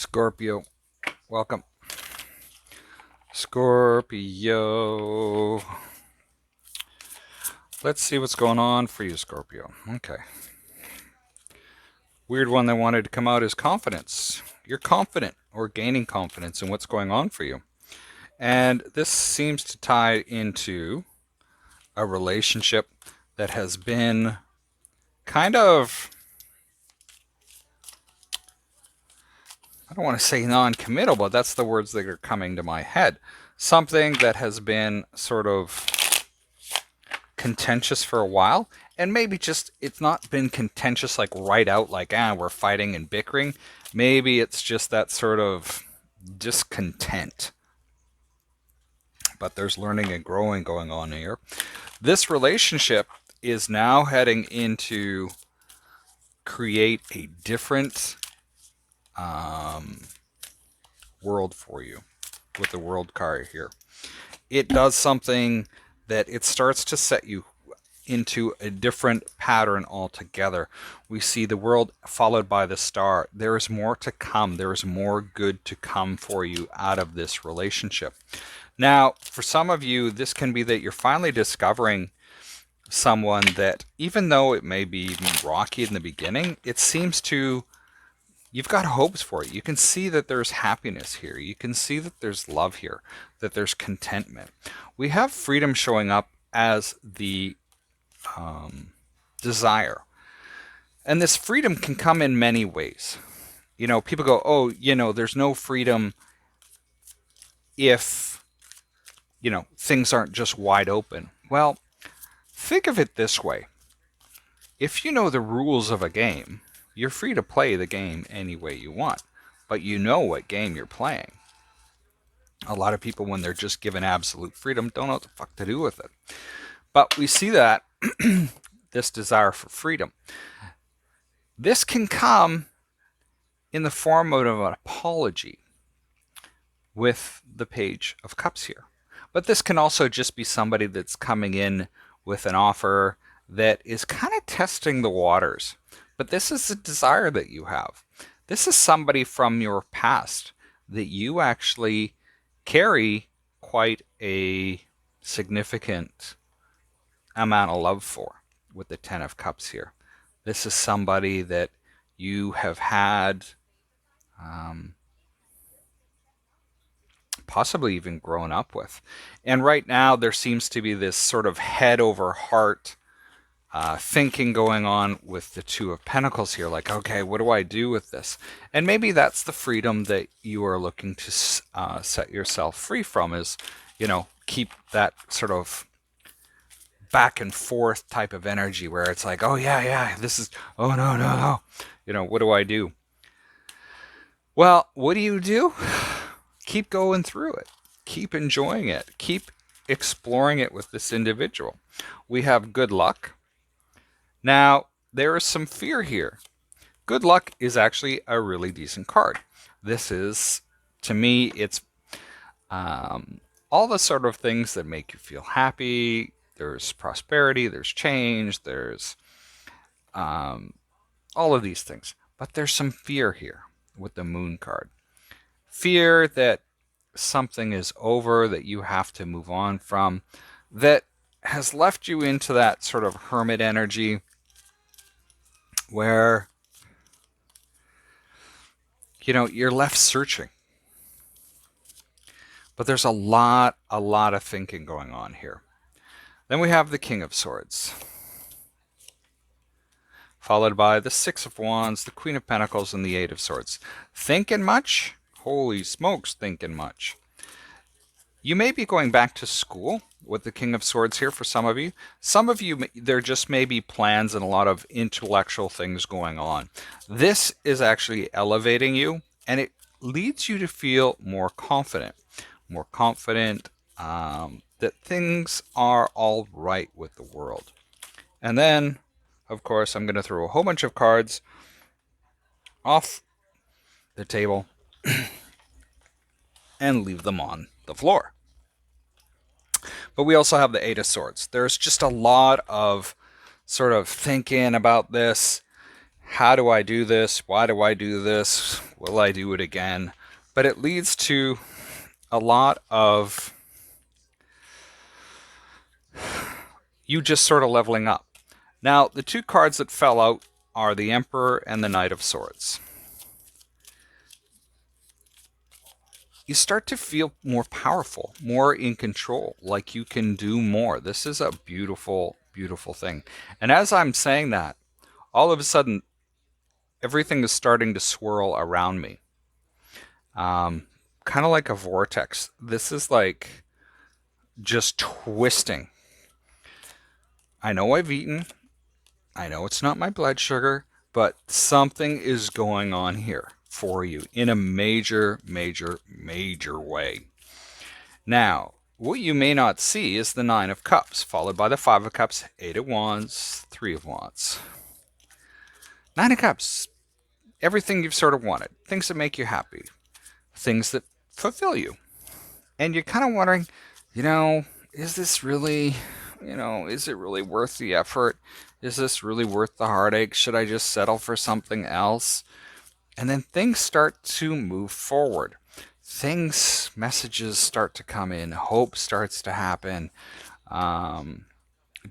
Scorpio, welcome. Scorpio. Let's see what's going on for you, Scorpio. Okay. Weird one that wanted to come out is confidence. You're confident or gaining confidence in what's going on for you. And this seems to tie into a relationship that has been kind of, I don't want to say non-committal, but that's the words that are coming to my head. Something that has been sort of contentious for a while, and maybe just it's not been contentious like right out, like we're fighting and bickering. Maybe it's just that sort of discontent, but there's learning and growing going on here. This relationship is now heading into create a different world for you with the world card here. It does something that it starts to set you into a different pattern altogether. We see the world followed by the star. There is more to come. There is more good to come for you out of this relationship. Now, for some of you, this can be that you're finally discovering someone that, even though it may be rocky in the beginning, it seems to, you've got hopes for it. You can see that there's happiness here. You can see that there's love here, that there's contentment. We have freedom showing up as the desire. And this freedom can come in many ways. You know, people go, oh, there's no freedom if, things aren't just wide open. Well, think of it this way. If you know the rules of a game, you're free to play the game any way you want, but you know what game you're playing. A lot of people, when they're just given absolute freedom, don't know what the fuck to do with it. But we see that this desire for freedom. This can come in the form of an apology with the Page of Cups here. But this can also just be somebody that's coming in with an offer that is kind of testing the waters. But this is a desire that you have. This is somebody from your past that you actually carry quite a significant amount of love for with the Ten of Cups here. This is somebody that you have had possibly even grown up with. And right now there seems to be this sort of head over heart thinking going on with the Two of Pentacles here, like, okay, what do I do with this? And maybe that's the freedom that you are looking to set yourself free from, is, keep that sort of back and forth type of energy where it's like, oh yeah, this is, oh no. What do I do? Well, what do? Keep going through it. Keep enjoying it. Keep exploring it with this individual. We have good luck. Now, there is some fear here. Good luck is actually a really decent card. This is, to me, it's all the sort of things that make you feel happy. There's prosperity, there's change, there's all of these things. But there's some fear here with the Moon card. Fear that something is over, that you have to move on from, that has left you into that sort of hermit energy where, you're left searching. But there's a lot of thinking going on here. Then we have the King of Swords, followed by the Six of Wands, the Queen of Pentacles, and the Eight of Swords. Thinking much? Holy smokes, thinking much. You may be going back to school with the King of Swords here for some of you. Some of you, there just may be plans and a lot of intellectual things going on. This is actually elevating you, and it leads you to feel more confident. That things are all right with the world. And then, of course, I'm going to throw a whole bunch of cards off the table and leave them on the floor. But we also have the Eight of Swords. There's just a lot of sort of thinking about this. How do I do this? Why do I do this? Will I do it again? But it leads to a lot of you just sort of leveling up. Now, the two cards that fell out are the Emperor and the Knight of Swords. You start to feel more powerful, more in control, like you can do more. This is a beautiful, beautiful thing. And as I'm saying that, all of a sudden, everything is starting to swirl around me. Kind of like a vortex. This is like just twisting. I know I've eaten. I know it's not my blood sugar, but something is going on here for you in a major, major, major way. Now, what you may not see is the Nine of Cups, followed by the Five of Cups, Eight of Wands, Three of Wands. Nine of Cups, everything you've sort of wanted, things that make you happy, things that fulfill you. And you're kind of wondering, is this really, is it really worth the effort? Is this really worth the heartache? Should I just settle for something else? And then things start to move forward. Messages start to come in. Hope starts to happen.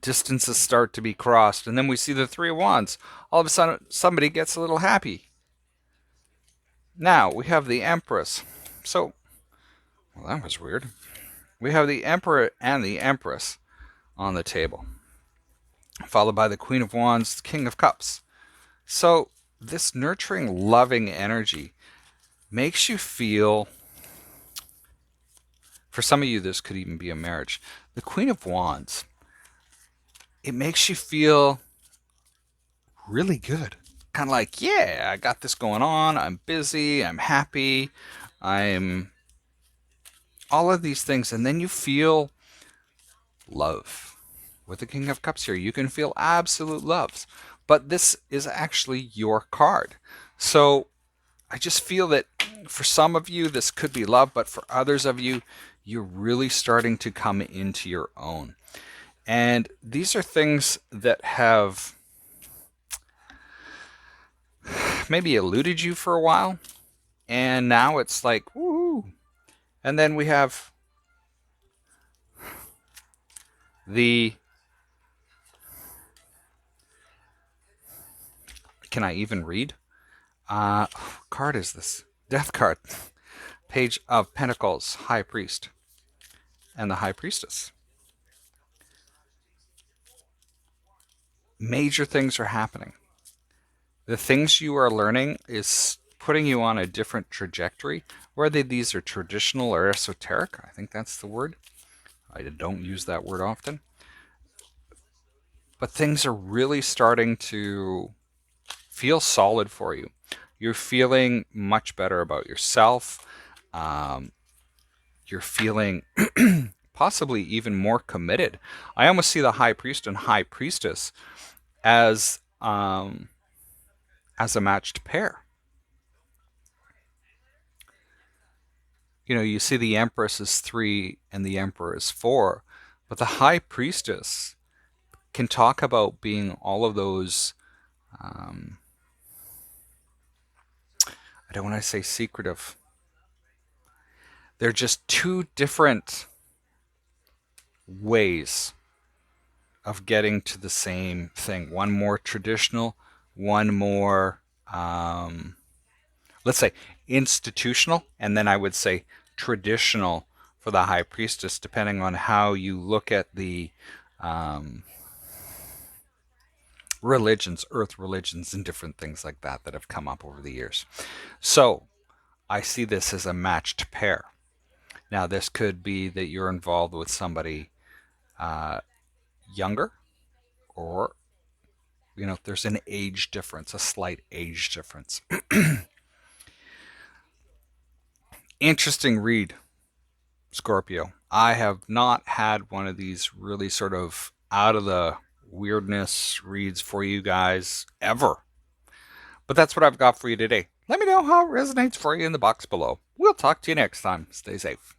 Distances start to be crossed. And then we see the Three of Wands. All of a sudden, somebody gets a little happy. Now, we have the Empress. So, well, that was weird. We have the Emperor and the Empress on the table, followed by the Queen of Wands, King of Cups. So this nurturing, loving energy makes you feel, for some of you this could even be a marriage. The Queen of Wands, it makes you feel really good. Kind of like, yeah, I got this going on. I'm busy. I'm happy. I'm all of these things. And then you feel love. With the King of Cups here, you can feel absolute love. But this is actually your card. So I just feel that for some of you, this could be love, but for others of you, you're really starting to come into your own. And these are things that have maybe eluded you for a while. And now it's like, woohoo. And then we have the, can I even read? What card is this? Death card. Page of Pentacles, High Priest, and the High Priestess. Major things are happening. The things you are learning is putting you on a different trajectory. Whether these are traditional or esoteric, I think that's the word. I don't use that word often. But things are really starting to feel solid for you. You're feeling much better about yourself. You're feeling possibly even more committed. I almost see the High Priest and High Priestess as a matched pair. You see the Empress is 3 and the Emperor is 4, but the High Priestess can talk about being all of those, I don't want to say secretive. They're just two different ways of getting to the same thing. One more traditional, one more, let's say, institutional, and then I would say traditional for the High Priestess, depending on how you look at the religions, earth religions, and different things like that that have come up over the years. So I see this as a matched pair. Now, this could be that you're involved with somebody younger, or there's an age difference, a slight age difference. Interesting read, Scorpio. I have not had one of these really sort of out of the weirdness reads for you guys ever. But that's what I've got for you today. Let me know how it resonates for you in the box below. We'll talk to you next time. Stay safe.